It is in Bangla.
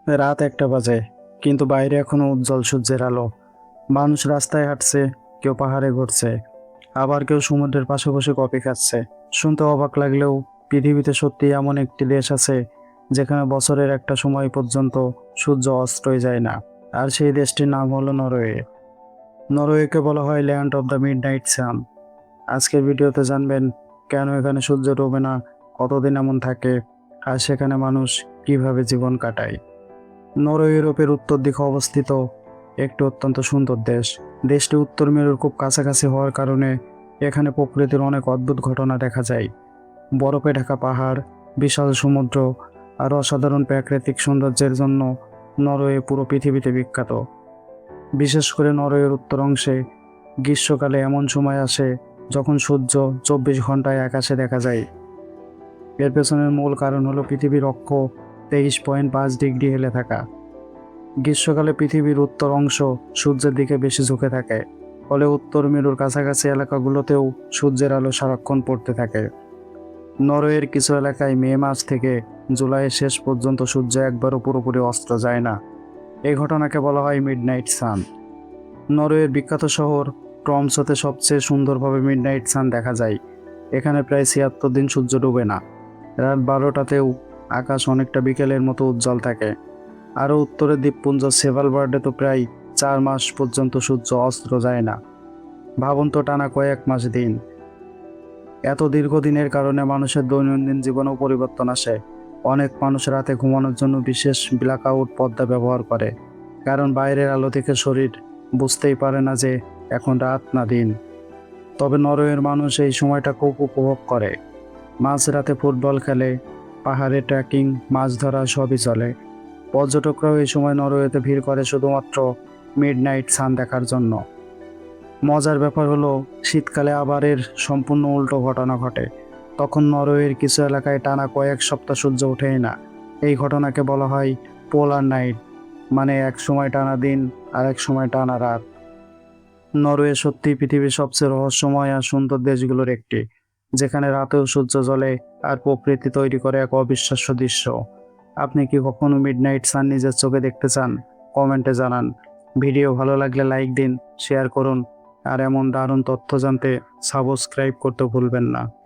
রাত 1টা বাজে, কিন্তু বাইরে এখনো উজ্জ্বল সূর্যের আলো। মানুষ রাস্তায় হাঁটছে, কেউ পাহাড়ে ঘুরছে, আবার কেউ সমুদ্রের পাশে বসে কফি খাচ্ছে। শুনতে অবাক লাগলেও পৃথিবীতে সত্যি এমন একটি দেশ আছে যেখানে বছরের একটা সময় পর্যন্ত সূর্য অস্তই যায় না। আর সেই দেশটির নাম হলো নরওয়ে। নরওয়েকে বলা হয় land of the midnight sun. আজকের ভিডিওতে জানবেন কেন এখানে সূর্য ডোবে না, কতদিন এমন থাকে, আর সেখানে মানুষ কিভাবে জীবন কাটায়। নরওয়ে ইউরোপের উত্তর দিকে অবস্থিত একটি অত্যন্ত সুন্দর দেশ। দেশটি উত্তর মেরুর খুব কাছাকাছি হওয়ার কারণে এখানে প্রকৃতির অনেক অদ্ভুত ঘটনা দেখা যায়। বরফে ঢাকা পাহাড়, বিশাল সমুদ্র আর অসাধারণ প্রাকৃতিক সৌন্দর্যের জন্য নরওয়ে পুরো পৃথিবীতে বিখ্যাত। বিশেষ করে নরওয়ের উত্তর অংশে গ্রীষ্মকালে এমন সময় আসে যখন সূর্য 24 ঘন্টায় আকাশে দেখা যায়। এর পেছনের মূল কারণ হলো পৃথিবীর অক্ষ 23.5 ডিগ্রি হেলে থাকা। গ্রীষ্মকালে পৃথিবীর উত্তর অংশ সূর্যের দিকে বেশি ঝুঁকে থাকে, ফলে উত্তর মেরুর কাছাকাছি এলাকাগুলোতেও সূর্যের আলো সারাক্ষণ পড়তে থাকে। নরওয়ের কিছু এলাকায় মে মাস থেকে জুলাইয়ের শেষ পর্যন্ত সূর্য একবারও পুরোপুরি অস্ত যায় না। এই ঘটনাকে বলা হয় মিডনাইট সান। নরওয়ের বিখ্যাত শহর ট্রমসোতে সবচেয়ে সুন্দরভাবে মিডনাইট সান দেখা যায়। এখানে প্রায় 76 দিন সূর্য ডুবে না। রাত 12টাতেও আকাশ অনেকটা বিকেলের মতো উজ্জ্বল থাকে। আরও উত্তরের দ্বীপপুঞ্জ সেভালবার্ডে তো প্রায় 4 মাস পর্যন্ত সূর্য অস্ত যায় না। ভাবুন তো, টানা কয়েক মাস দিন। এত দীর্ঘদিনের কারণে মানুষের দৈনন্দিন জীবনেও পরিবর্তন আসে। অনেক মানুষ রাতে ঘুমানোর জন্য বিশেষ ব্ল্যাকআউট পর্দা ব্যবহার করে, কারণ বাইরের আলো থেকে শরীর বুঝতেই পারে না যে এখন রাত না দিন। তবে নরওয়ের মানুষ এই সময়টা খুব উপভোগ করে। মাঝরাতে ফুটবল খেলে, পাহাড়ে ট্রেকিং, মাছ ধরা সবই চলে। পর্যটকরাও এই সময় নরওয়েতে ভিড় করে শুধুমাত্র মিডনাইট সান দেখার জন্য। মজার ব্যাপার হলো, শীতকালে আবার এর সম্পূর্ণ উল্টো ঘটনা ঘটে। তখন নরওয়ের কিছু এলাকায় টানা কয়েক সপ্তাহ সূর্য ওঠেই না। এই ঘটনাকে বলা হয় পোলার নাইট, মানে এক সময় টানা দিন আর এক সময় টানা রাত। নরওয়ে সত্যিই পৃথিবীর সবচেয়ে রহস্যময় আর সুন্দর দেশগুলোর একটি, যেখানে রাতেও সূর্য জ্বলে আর প্রকৃতি তৈরি করে এক অবিশ্বাস্য দৃশ্য। আপনি কি কখনো মিডনাইট সান নিজের চোখে দেখতে চান? কমেন্টে জানান। ভিডিও ভালো লাগলে লাইক দিন, শেয়ার করুন, আর এমন দারুণ তথ্য জানতে সাবস্ক্রাইব করতে ভুলবেন না।